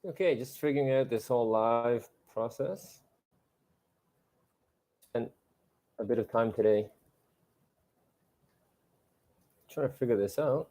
Okay, just figuring out this whole live process. Spent a bit of time today trying to figure this out.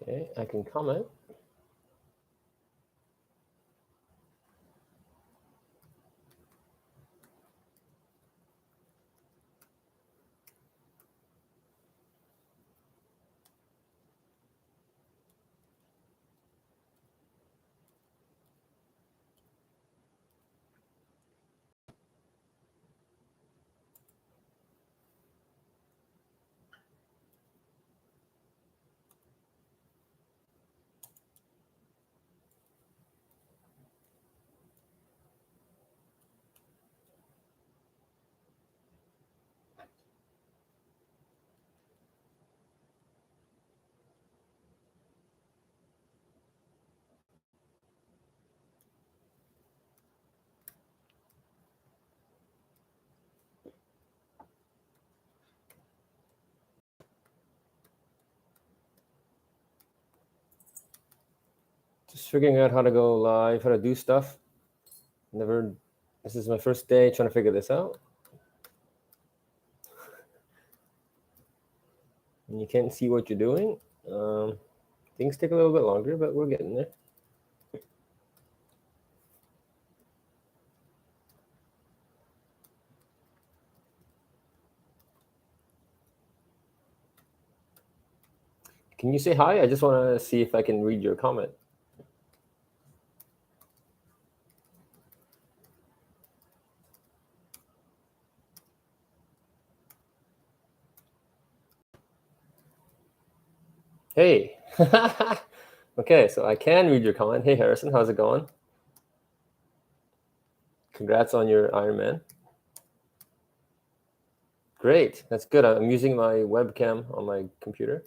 Okay, I can comment. Just figuring out how to go live, how to do stuff. Never. This is my first day trying to figure this out. And you can't see what you're doing. Things take a little bit longer, but we're getting there. Can you say hi? I just want to see if I can read your comment. Hey. Okay, so I can read your comment. Hey, Harrison, how's it going? Congrats on your Ironman. Great, that's good. I'm using my webcam on my computer.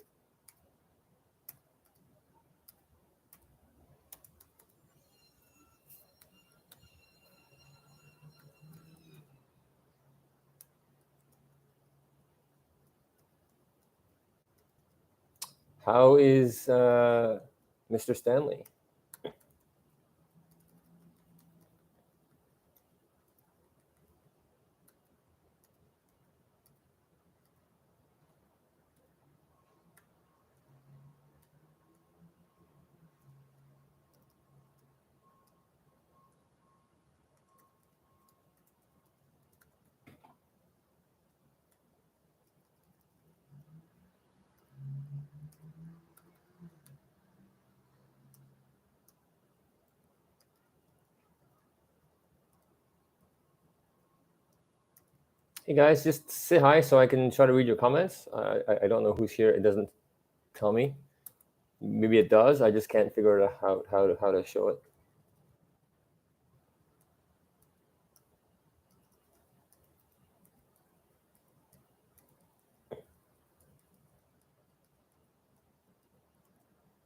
How is Mr. Stanley? Hey guys, just say hi so I can try to read your comments. I don't know who's here. It doesn't tell me. Maybe it does. I just can't figure out how to show it.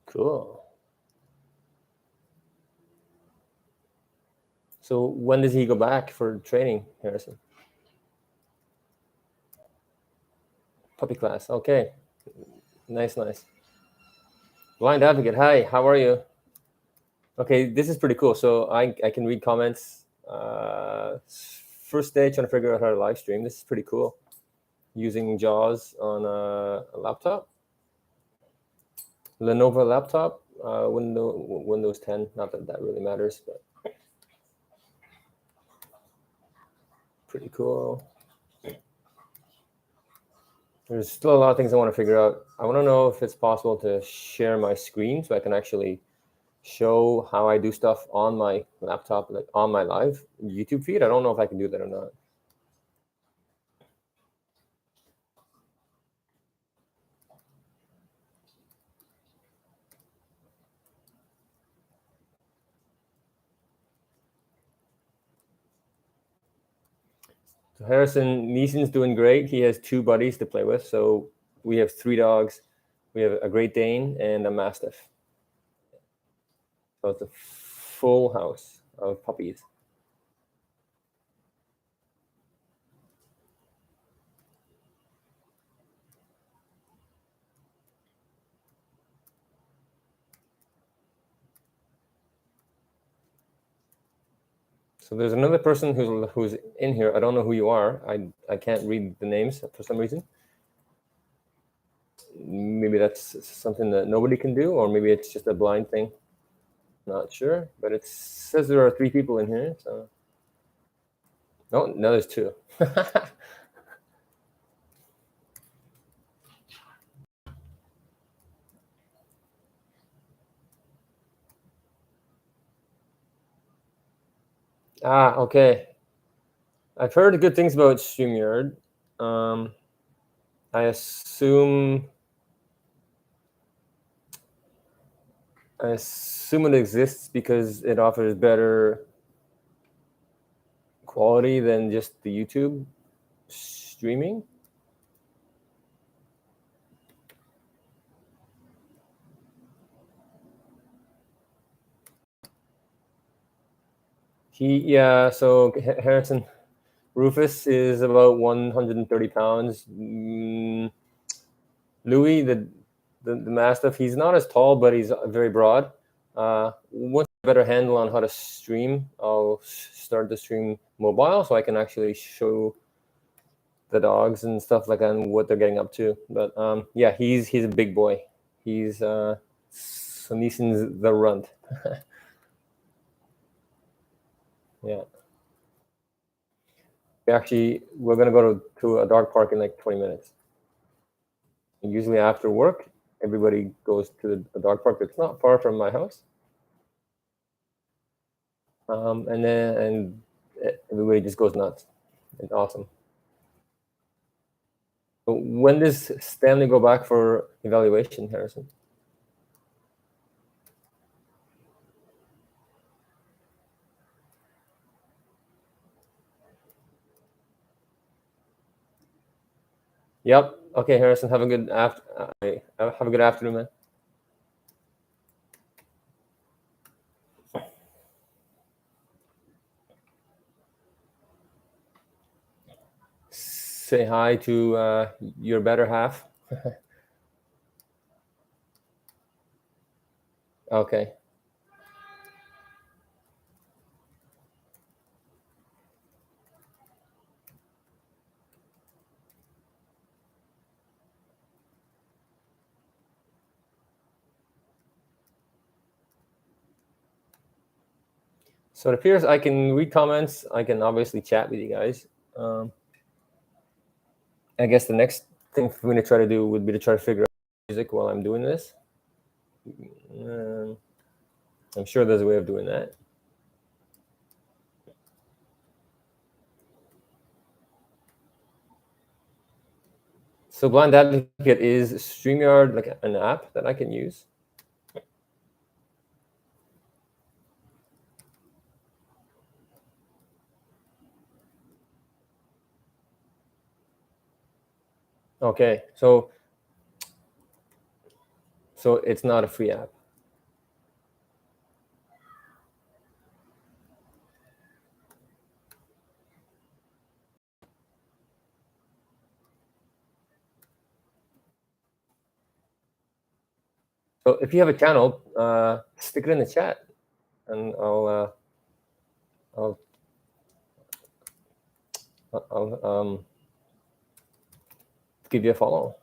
Cool. So when does he go back for training, Harrison? Puppy class. Okay. Nice. Blind Advocate. Hi, how are you? Okay, this is pretty cool. So I can read comments. First day trying to figure out how to live stream. This is pretty cool. Using JAWS on a laptop. Lenovo laptop, Windows 10. Not that really matters, but pretty cool. There's still a lot of things I want to figure out. I want to know if it's possible to share my screen so I can actually show how I do stuff on my laptop, like on my live YouTube feed. I don't know if I can do that or not. So Harrison Neeson's doing great. He has 2 buddies to play with. So we have 3 dogs. We have a Great Dane and a Mastiff. So it's a full house of puppies. So there's another person who's in here. I don't know who you are. I can't read the names for some reason. Maybe that's something that nobody can do, or maybe it's just a blind thing. Not sure, but it says there are 3 people in here. So no, there's 2. Okay. I've heard good things about StreamYard. I assume it exists because it offers better quality than just the YouTube streaming. So Harrison Rufus is about 130 pounds. Louis, the Mastiff, he's not as tall, but he's very broad. Once I have a better handle on how to stream, I'll start to stream mobile so I can actually show the dogs and stuff like that and what they're getting up to. But yeah, he's a big boy. He's so Neeson's the runt. Yeah. We're gonna go to a dog park in like 20 minutes. And usually after work, everybody goes to the dog park that's not far from my house. And everybody just goes nuts. It's awesome. So when does Stanley go back for evaluation, Harrison? Yep. Okay, Harrison. Have a good afternoon, man. Say hi to your better half. Okay. So it appears I can read comments. I can obviously chat with you guys. I guess the next thing for me to try to do would be to try to figure out music while I'm doing this. I'm sure there's a way of doing that. So Blind Advocate is StreamYard like an app that I can use? Okay, so it's not a free app. So if you have a channel, stick it in the chat, and I'll give you a follow.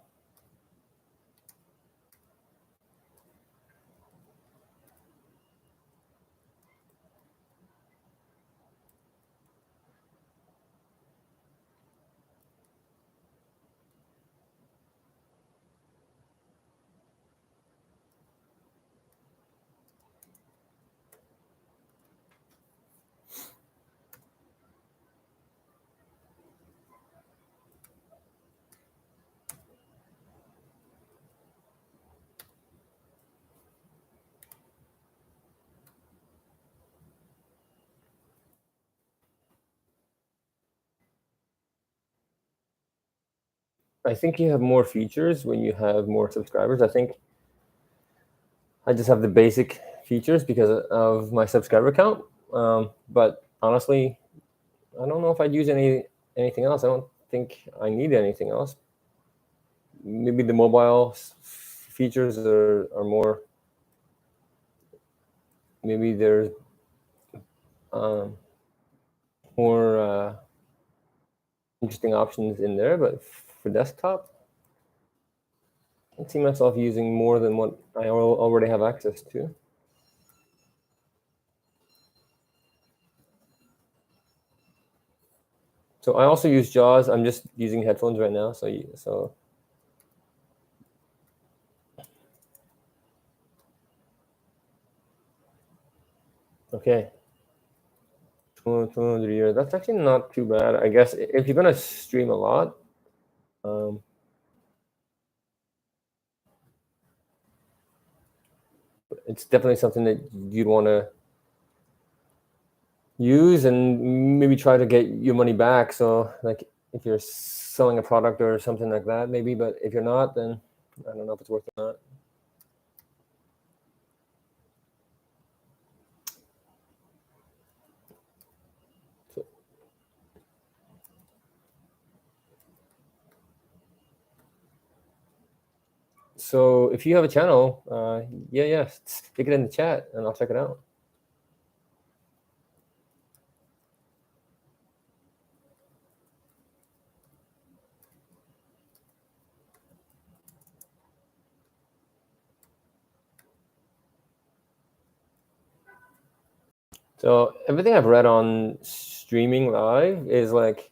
I think you have more features when you have more subscribers. I think I just have the basic features because of my subscriber count. But honestly, I don't know if I'd use anything else. I don't think I need anything else. Maybe the mobile features are more. Maybe there's more interesting options in there, but for desktop, I can see myself using more than what I already have access to. So I also use JAWS. I'm just using headphones right now. So okay. 200 years. That's actually not too bad. I guess if you're gonna stream a lot, it's definitely something that you'd want to use and maybe try to get your money back. So like if you're selling a product or something like that, maybe. But if you're not, then I don't know if it's worth it or not. So if you have a channel, yeah, stick it in the chat and I'll check it out. So everything I've read on streaming live is like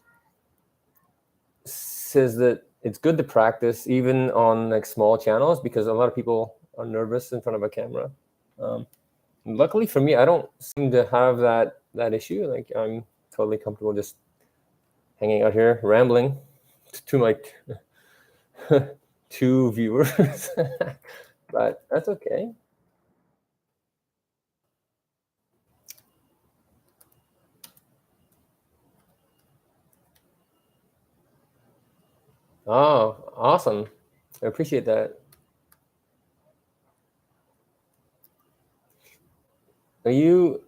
says that it's good to practice even on like small channels because a lot of people are nervous in front of a camera. Luckily for me, I don't seem to have that issue. Like I'm totally comfortable just hanging out here rambling to my two viewers, but that's okay. Oh, awesome. I appreciate that. Are you,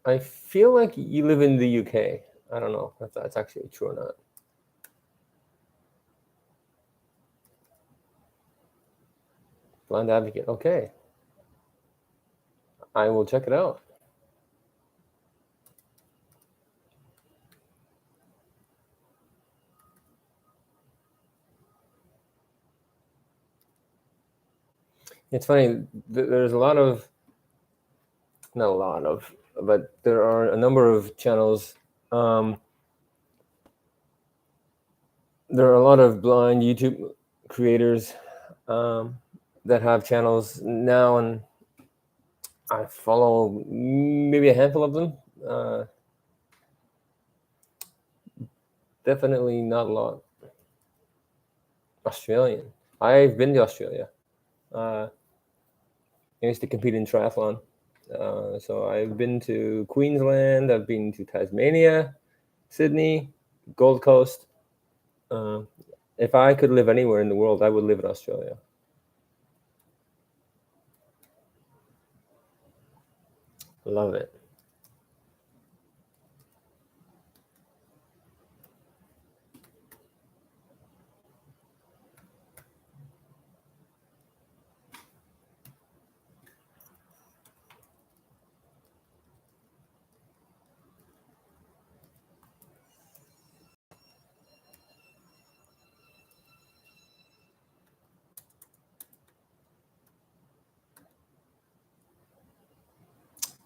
I feel like you live in the UK. I don't know if that's actually true or not. Blind Advocate. Okay. I will check it out. It's funny, there's a lot of, not a lot of, but there are a number of channels. There are a lot of blind YouTube creators that have channels now, and I follow maybe a handful of them. Definitely not a lot. Australian. I've been to Australia. I used to compete in triathlon. So I've been to Queensland, I've been to Tasmania, Sydney, Gold Coast. If I could live anywhere in the world, I would live in Australia. Love it.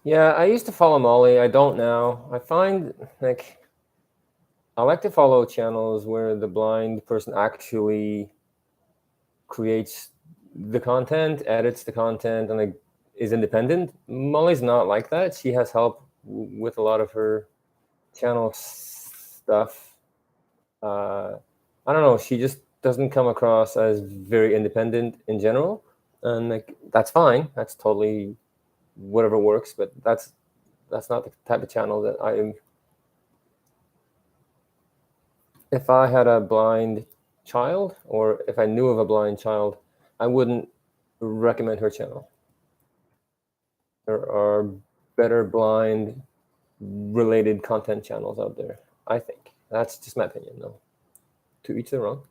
Yeah, I used to follow Molly. I don't now. I find like I like to follow channels where the blind person actually creates the content, edits the content, and like is independent. Molly's not like that. She has help with a lot of her channel stuff. I don't know. She just doesn't come across as very independent in general, and like that's fine. That's totally whatever works. But that's not the type of channel that I am. If I had a blind child, or if I knew of a blind child, I wouldn't recommend her channel. There are better blind related content channels out there, I think. That's just my opinion, though. To each their own.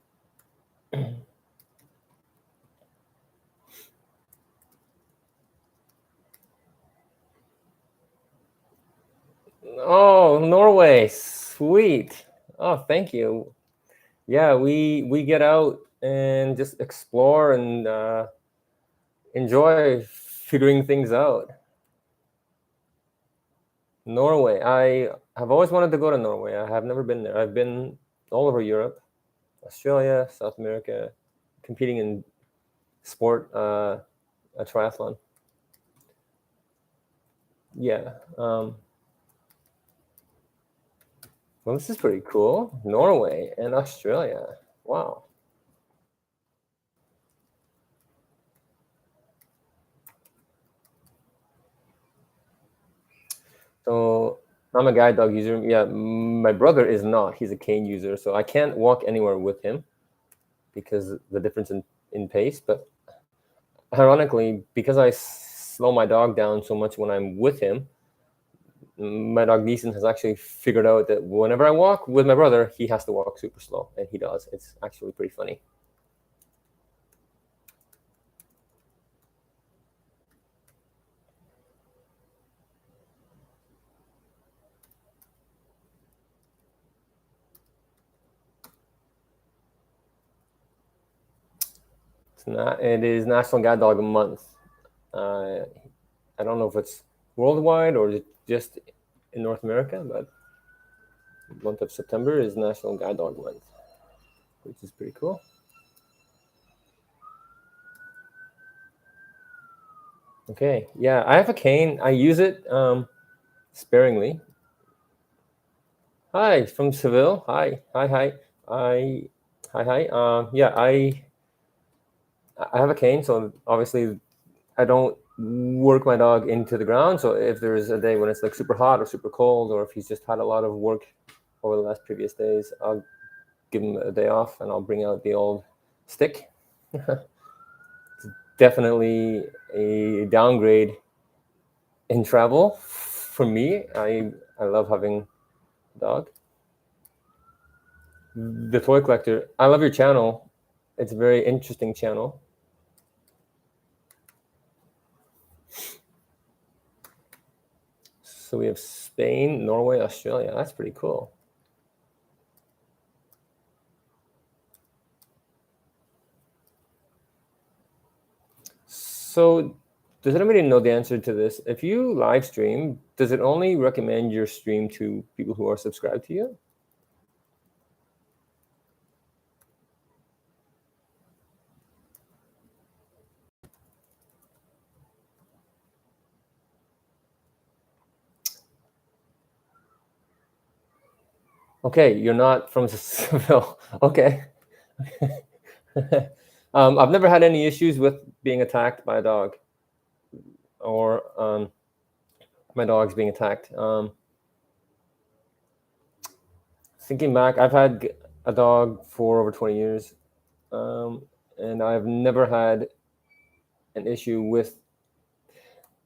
Oh, Norway, sweet. Oh, thank you. Yeah, we get out and just explore and enjoy figuring things out. Norway. I have always wanted to go to Norway. I have never been there. I've been all over Europe, Australia, South America, competing in sport, a triathlon. Yeah. Well, this is pretty cool. Norway and Australia. Wow. So I'm a guide dog user. Yeah, my brother is not. He's a cane user, so I can't walk anywhere with him because the difference in pace. But ironically, because I slow my dog down so much when I'm with him, my dog Neeson has actually figured out that whenever I walk with my brother, he has to walk super slow, and he does. It's actually pretty funny. It is National Guide Dog Month. I don't know if it's worldwide or just in North America, but the month of September is National Guide Dog Month, which is pretty cool. Okay, yeah, I have a cane. I use it sparingly. Hi, from Seville. Hi, hi, hi. Hi, hi. Yeah, I have a cane, so obviously I don't work my dog into the ground. So if there's a day when it's like super hot or super cold, or if he's just had a lot of work over the last previous days, I'll give him a day off and I'll bring out the old stick. Definitely a downgrade in travel for me. I love having a dog. The Toy Collector. I love your channel. It's a very interesting channel. So we have Spain, Norway, Australia. That's pretty cool. So does anybody know the answer to this? If you live stream, does it only recommend your stream to people who are subscribed to you? Okay, you're not from Seville. Okay. I've never had any issues with being attacked by a dog or my dog's being attacked. Thinking back, I've had a dog for over 20 years, and I've never had an issue with.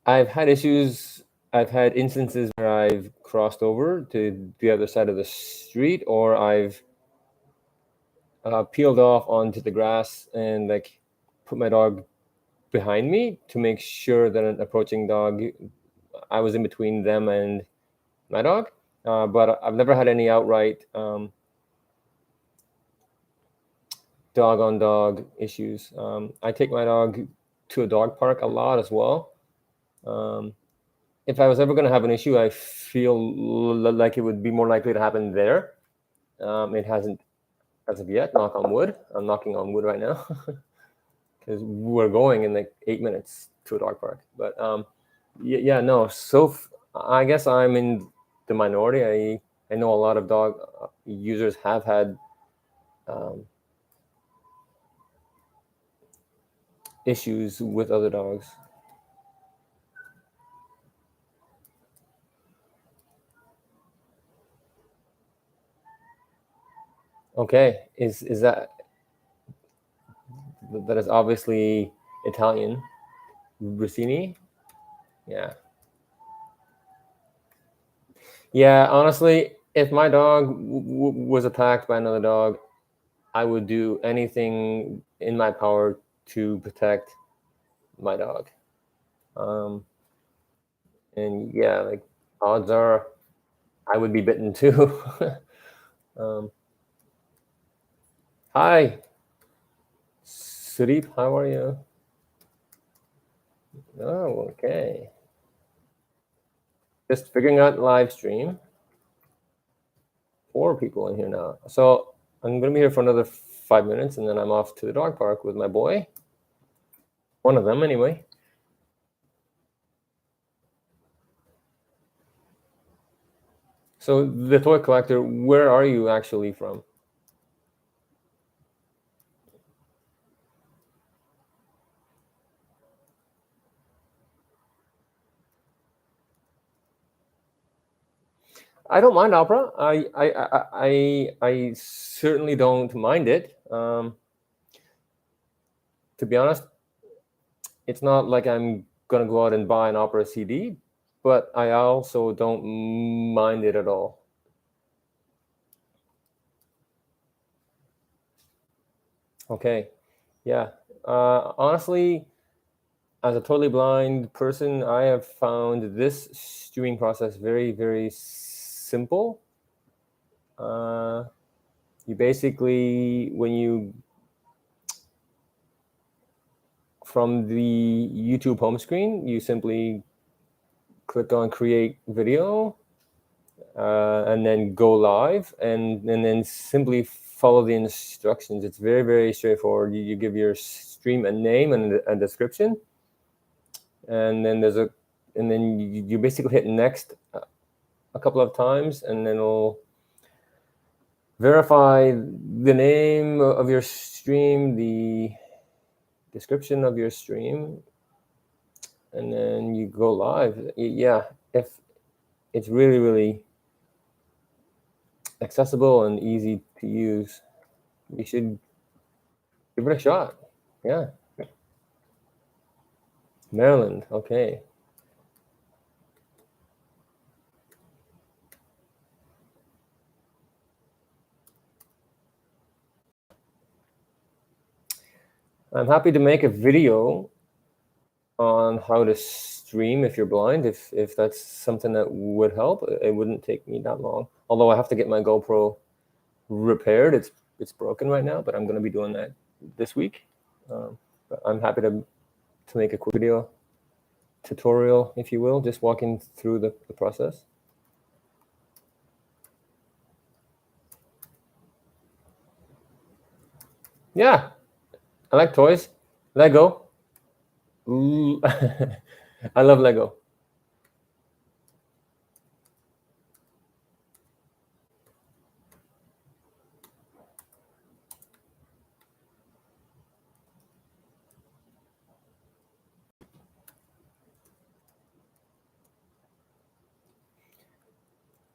I've had issues. I've had instances where I've crossed over to the other side of the street, or I've peeled off onto the grass and like put my dog behind me to make sure that an approaching dog, I was in between them and my dog. But I've never had any outright dog on dog issues. I take my dog to a dog park a lot as well. If I was ever going to have an issue, I feel like it would be more likely to happen there. It hasn't as of yet. Knock on wood. I'm knocking on wood right now because we're going in like 8 minutes to a dog park. But yeah, no. So I guess I'm in the minority. I know a lot of dog users have had issues with other dogs. Okay, is that that is obviously Italian. Rossini. Yeah. Yeah, honestly, if my dog was attacked by another dog, I would do anything in my power to protect my dog. And yeah, like odds are I would be bitten too. um, Hi, Sudeep, how are you? Oh, okay. Just figuring out live stream. 4 people in here now. So I'm gonna be here for another 5 minutes, and then I'm off to the dog park with my boy. One of them, anyway. So the toy collector, where are you actually from? I don't mind opera. I certainly don't mind it. To be honest, it's not like I'm gonna go out and buy an opera CD, but I also don't mind it at all. Okay, yeah. Honestly, as a totally blind person, I have found this streaming process very, very simple. You basically, when you from the YouTube home screen, you simply click on create video, and then go live, and then simply follow the instructions. It's very, very straightforward. You give your stream a name and a description, and then you basically hit next a couple of times, and then it'll verify the name of your stream, the description of your stream, and then you go live. Yeah, if it's really, really accessible and easy to use, you should give it a shot. Yeah. Maryland. Okay. I'm happy to make a video on how to stream if you're blind, if that's something that would help. It wouldn't take me that long. Although I have to get my GoPro repaired. It's broken right now, but I'm going to be doing that this week. But I'm happy to make a quick video tutorial, if you will, just walking through the process. Yeah, I like toys. Lego. I love Lego.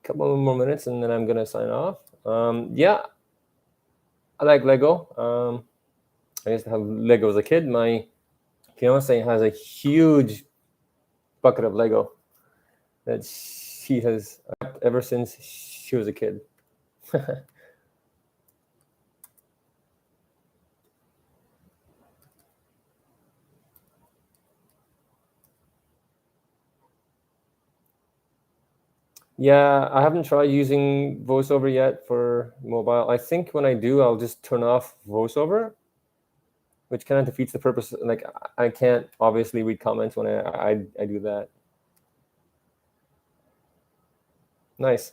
Couple more minutes and then I'm gonna sign off. Yeah, I like Lego. I used to have Lego as a kid. My fiance has a huge bucket of Lego that she has kept ever since she was a kid. Yeah, I haven't tried using VoiceOver yet for mobile. I think when I do, I'll just turn off VoiceOver, which kind of defeats the purpose. Like I can't obviously read comments when I do that. Nice.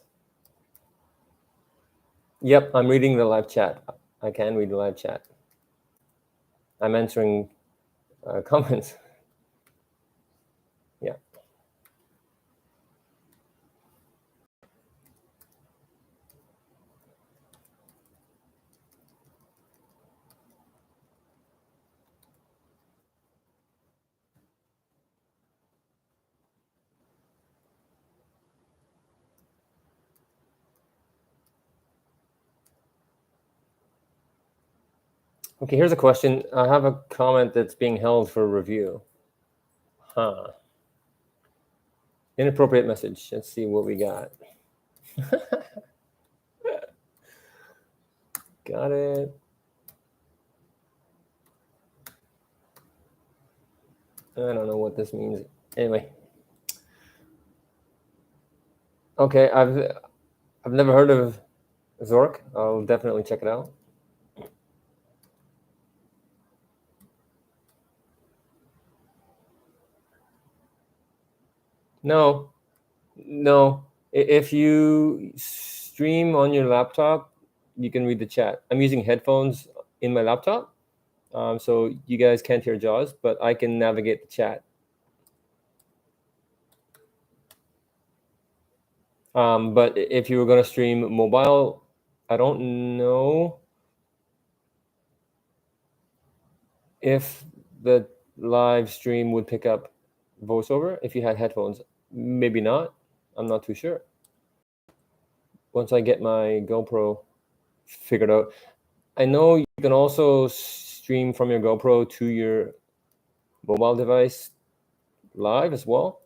Yep, I'm reading the live chat. I can read the live chat. I'm answering comments. Yeah. Okay, here's a question. I have a comment that's being held for review. Huh. Inappropriate message. Let's see what we got. Got it. I don't know what this means. Anyway. Okay, I've never heard of Zork. I'll definitely check it out. No, no. If you stream on your laptop, you can read the chat. I'm using headphones in my laptop, so you guys can't hear Jaws, but I can navigate the chat. But if you were going to stream mobile, I don't know if the live stream would pick up voiceover if you had headphones. Maybe not. I'm not too sure. Once I get my GoPro figured out. I know you can also stream from your GoPro to your mobile device live as well.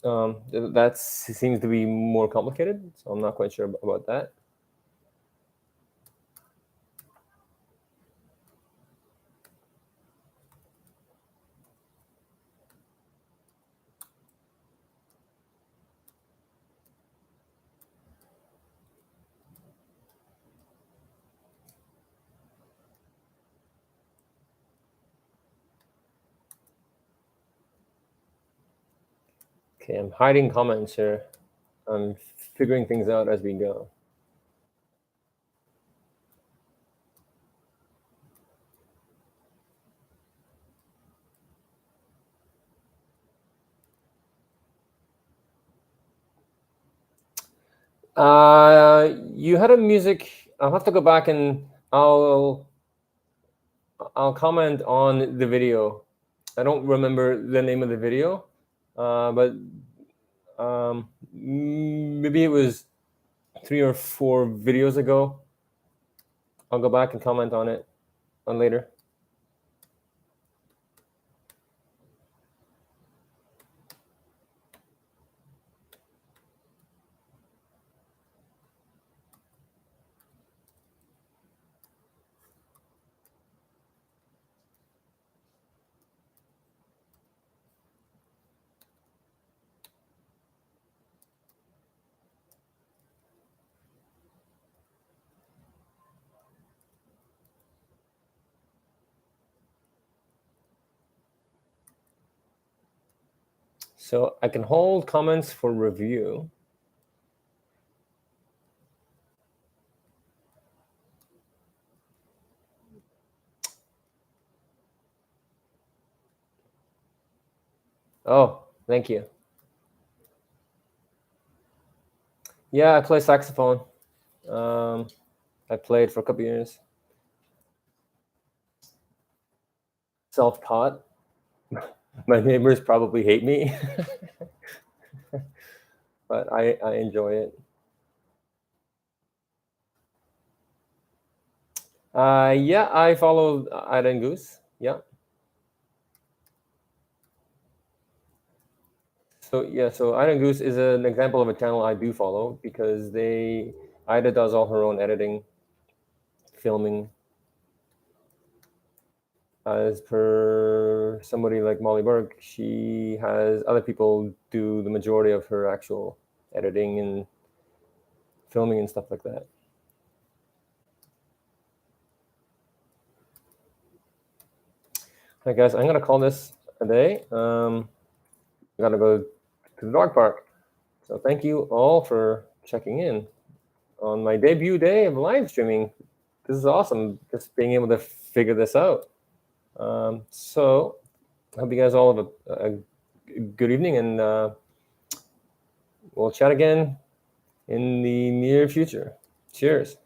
That seems to be more complicated, so I'm not quite sure about that. Okay, I'm hiding comments here. I'm figuring things out as we go. You had a music. I'll have to go back and I'll comment on the video. I don't remember the name of the video, but maybe it was 3 or 4 videos ago. I'll go back and comment on it on later. So I can hold comments for review. Oh, thank you. Yeah, I play saxophone. I played for a couple years. Self-taught. My neighbors probably hate me, but I enjoy it. Yeah, I follow Ida and Goose. Yeah. So Ida and Goose is an example of a channel I do follow because Ida does all her own editing, filming. As per somebody like Molly Burke, she has other people do the majority of her actual editing and filming and stuff like that. All right, guys, I'm gonna call this a day. I gotta go to the dog park. So thank you all for checking in on my debut day of live streaming. This is awesome, just being able to figure this out. So I hope you guys all have a good evening, and we'll chat again in the near future. Cheers.